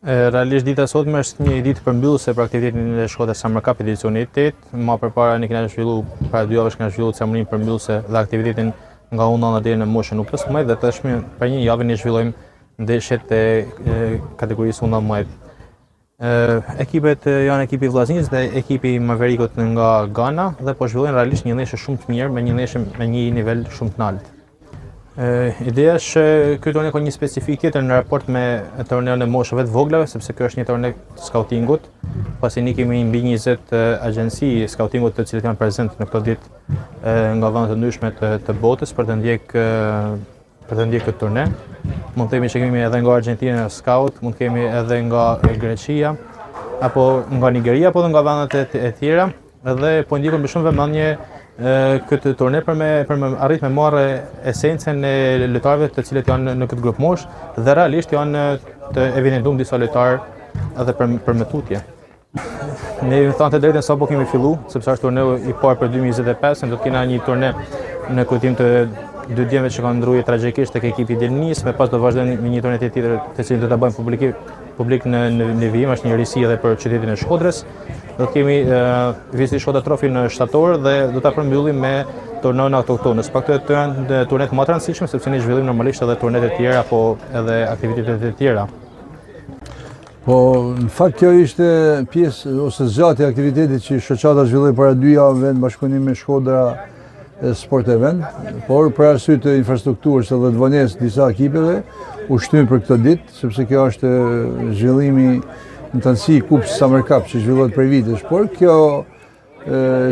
Realisht dita e sotme është një ditë përmbyllëse për aktivitetin e Shkodrës Summer Cup edicioni 8. Më përpara ne kemi zhvilluar para 2 javësh kemi zhvilluar ceremoninë përmbyllëse dhe aktivitetin nga undana deri në moshën U+, dhe tashmë për një javë ne zhvillojmë ndeshjet e kategorisë U19. Ekipet janë ekipi Vllaznis dhe ekipi Mavericut nga Ghana dhe po zhvillojnë realisht një ndeshje shumë të mirë me një ndeshje me një nivel shumë të lartë. Ideja është ky torneo ka një specifik tjetër në raport me torneon e moshëve të voglave, sepse kjo është një torneo të scoutingut, pasi ne kemi mbi 20 agjenci scoutingut të cilët janë prezente në këtë ditë nga vende të ndryshme të botës për të ndjekur këtë torneo. Mund të themi që kemi edhe nga Argentina scout, mund të kemi edhe nga Greqia, apo nga Nigeria, apo edhe nga vendet e tjera, dhe po ndjekun me shumë vëmendje këtë torneo për me arrit me marrë esencën e lojtarëve të cilët janë në këtë grup mosh dhe realisht janë të evidentuar disa lojtarë edhe për me tutje. Ne thënë të drejtën sapo kemi fillu, sepse është torneu i parë për 2025, do të kena një torneo në kujtim të 2 djemve që kanë ndruar tragjikisht tek ekipi i Delnis, me pas do vazhdojnë me një torneo tjetër të cilin do ta bëjmë publik në vijim, është një risi edhe për qytetin e Shkodrës. Do të kemi Viziti Shkodra Trophy në shtator dhe do ta përmbyllim me torneon autoktonës. Pak të janë turnet më të rëndësishme sepse ne zhvillim normalisht edhe turnet e tjera apo edhe aktivitetet e tjera. Po, në fakt kjo ishte pjesë ose zgjatje e aktivitetit që shoqata zhvilloi para 2 javëve në bashkëpunim me Shkodra Sport Event, por për arsye të infrastrukturës edhe të vonesë disa ekipeve u shtym për këtë ditë, sepse kjo është zhvillimi në tënësi i Kupës Summer Cup që zhvillohet për vitesh, por kjo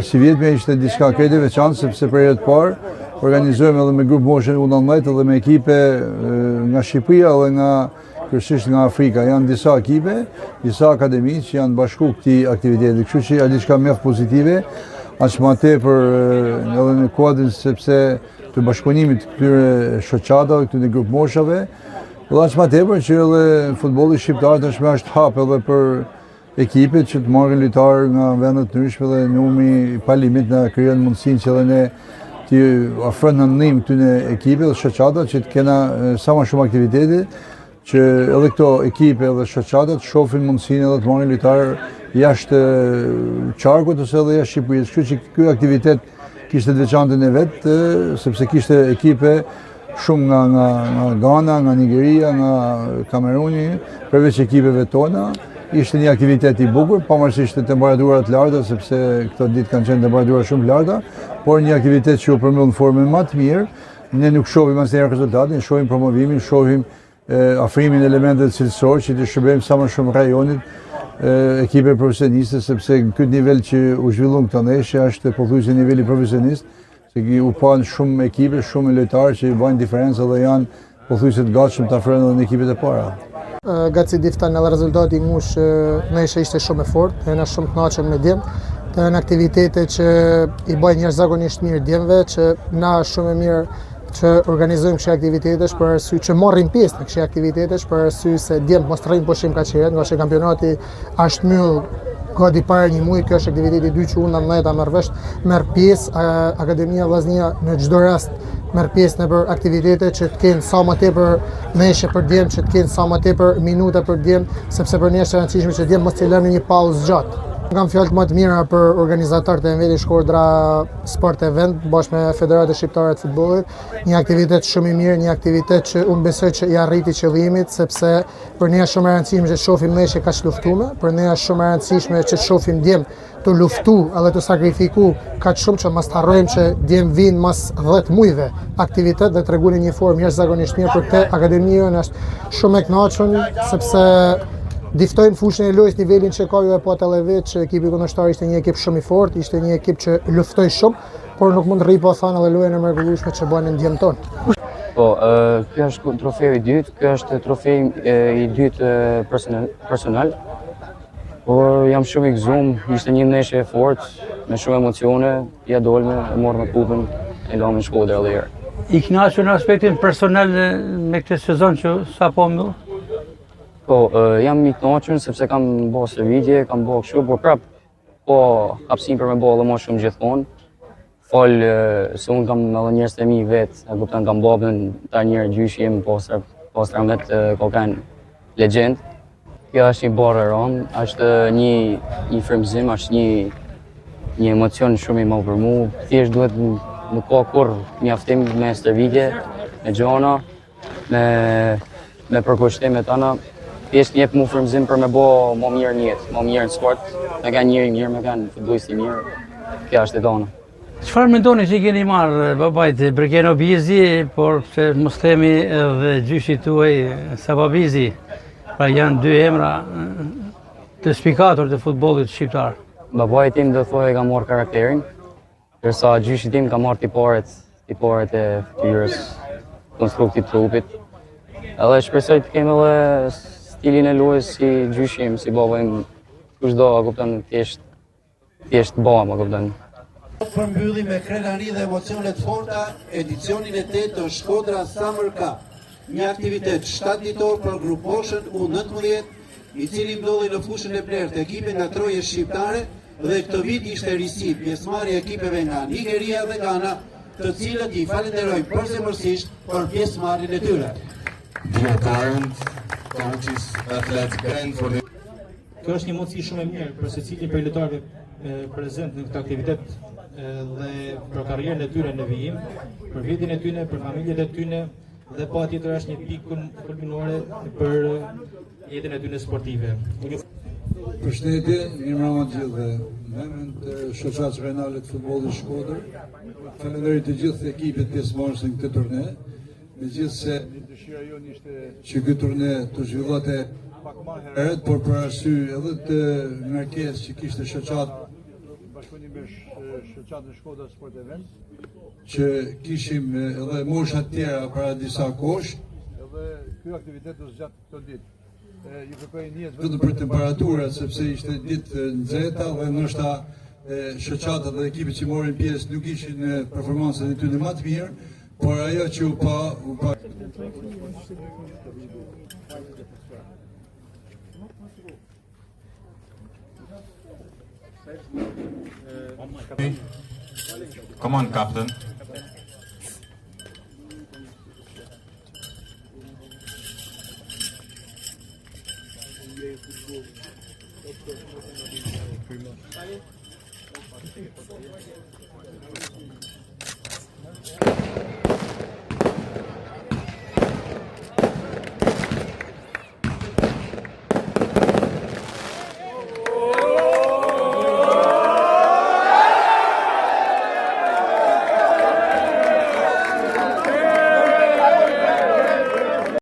si vjetme ishte diçka krejt e veçantë, sepse për herë të parë organizojmë edhe me grup moshën U19 edhe me ekipe nga Shqipëria dhe nga kryesisht nga Afrika. Janë disa ekipe, disa akademi që janë bashku këtij aktiviteti, kështu që është diçka mjaft pozitive, aq më tepër edhe në kuadrin sepse të bashkëpunimit të këtyre shoqatave, këtyre grup moshave, dhe aq më tepër që edhe futbolli shqiptar tashmë është hap edhe për ekipet që të marrin lojtarë nga vende të ndryshme dhe numri pa limit na krijon mundësinë që edhe ne të ofrojmë ndihmë këtyre ekipeve dhe shoqatave që të kena sa më shumë aktivitete, që edhe këto ekipe dhe shoqatat shohin mundësinë edhe të marrin lojtarë jashtë qarkut ose edhe jashtë Shqipërisë. Kështu që ky aktivitet kishte të veçantën e vet, sepse kishte ekipe shumë nga Ghana, nga Nigeria, nga Kameruni, përveç ekipeve tona. Ishte një aktivitet i bukur, pavarësisht të temperaturave të larta, sepse këto ditë kanë qenë temperatura shumë të larta, por një aktivitet që u përmbyll në formën më të mirë. Ne nuk shohim asnjëherë rezultatin, shohim promovimin, shohim afrimin e elementeve cilësore që të shërbejmë sa më shumë rajonit, ekipe profesioniste, sepse në këtë nivel që u zhvillon këto ndeshje është pothuajse niveli profesionist, se u pan shumë ekipe, shumë lojtarë që bëjnë diferencë dhe janë pothuajse të gatshëm të afrohen edhe në ekipet e para. Gaci diftan edhe rezultati mush ndeshja ishte shumë e fortë, jena shumë të kënaqur me djem. Të janë aktivitete që i bëjnë jashtëzakonisht mirë djemve, që na është shumë e mirë që organizojmë këto aktivitetesh për arsye që marrim pjesë në këto aktivitetesh për arsye se djem mos rrim pushim kaq herë, nga që kampionati është mbyll gati para një muaji. Kjo është aktiviteti i dytë që U19 merr pjesë Akademia Vllaznia në çdo rast merr pjesë në për aktivitete që të kenë sa më tepër ndeshje për djem, që të kenë sa më tepër minuta për djem, sepse për ne është e rëndësishme që djem mos të lënë një pauzë gjatë. Kam fjalët më të mira për organizatorët e Veti Shkodra Sport Event bashkë me Federatën Shqiptare të Futbollit, një aktivitet shumë i mirë, një aktivitet që unë besoj që i arriti qëllimit, sepse për ne është shumë e rëndësishme që të shohim ndeshje kaq luftume, për ne është shumë e rëndësishme që të shohim djem të luftu edhe të sakrifiku kaq shumë që mos harrojmë që djem vinë mas 10 muajve aktivitet dhe tregojnë një formë jashtëzakonisht mirë për këtë akademinë. Është shumë e kënaqur sepse diftojnë fushën e lojës, nivelin që ka ju e po të levet, që ekipi kundërshtar ishte një ekip shumë i fortë, ishte një ekip që luftoi shumë, por nuk mund të rri po thënë edhe lojën e mrekullueshme që bën në ndjem tonë. Po, kjo është trofeu i dytë, kjo është trofeu i dytë personal, por jam shumë i gëzuar, ishte një ndeshje e fortë, me shumë emocione, ja dolme, e morëm me kupën, e lamë në Shkodër edhe herë. I kënaqur në aspektin personal me këtë sezon që sapo mbyll? Po, jam i kënaqur sepse kam bërë servitje, kam bërë kështu, por prap po hapësim për me bërë edhe më shumë gjithmonë. Fol se unë kam edhe njerëz të mi vetë, e kupton, kam babën ta njërë gjyshi jem pas 13 ko kanë legjend. Kjo është një barë e rëndë, është një frymëzim, është një emocion shumë i madh për mu. Thjesht duhet nuk ka kur mjaftim me stërvitje, me gjona, me përkushtimet tona. Thjesht jep mu frymëzim për me bo më mirë në jetë, më mirë në sport, me kanë njëri mirë, me kanë futbollist i mirë. Kjo është e tona. Çfarë mendoni që i keni marrë babait Bergeno Bizi, por se mos themi edhe gjyshi tuaj Saba Bizi, pra janë dy emra të spikator të futbollit shqiptar. Babai tim do thojë ka marrë karakterin, ndërsa gjyshi tim ka marrë tiparet e fytyrës, konstruktit të trupit. Edhe shpresoj të kemi edhe stilin e lojës si gjyshim, si baba im, kushdo, a kupton, thjesht baba, a kupton. Përmbylli me krenari dhe emocionet forta edicionin e 8 të Shkodra Summer Cup, një aktivitet 7 ditor për gruposhën U19, i cili ndodhi në fushën e Blerë të ekipe nga troje shqiptare dhe këtë vit ishte risi pjesëmarrje ekipeve nga Nigeria dhe Ghana, të cilët i falenderoj përzemërsisht për pjesëmarrjen e tyre. Dear parents, coaches, athletes, and for the Kjo është një mundësi shumë e mirë për secilin prej lojtarëve prezent në këtë aktivitet dhe për karrierën e tyre në vijim, për vitin e tyre, për familjet e tyre dhe patjetër është një pikë kulminore për jetën e tyre sportive. Përshëndetje, mirëmbrëma të gjithëve. Në emrin të shoqatës renale të futbollit Shkodër, falenderoj të gjithë ekipet pjesëmarrëse në këtë turne. Megjithse dëshira jonë ishte që ky turne të zhvillote pak më herët, por për arsye edhe të ngarkesë që kishte shoqata bashkëpunimesh shoqatën Shkodra Sport Event, që kishim edhe mosha të tjera para disa kohësh, edhe ky aktivitet do zgjat këto ditë. Ju kërkoj niyet vetëm për temperaturat, sepse ishte ditë nxehta dhe ndoshta shoqatat dhe ekipet që morin pjesë nuk ishin në performancën e tyre më të mirë, por ajo që u pa Come on, captain.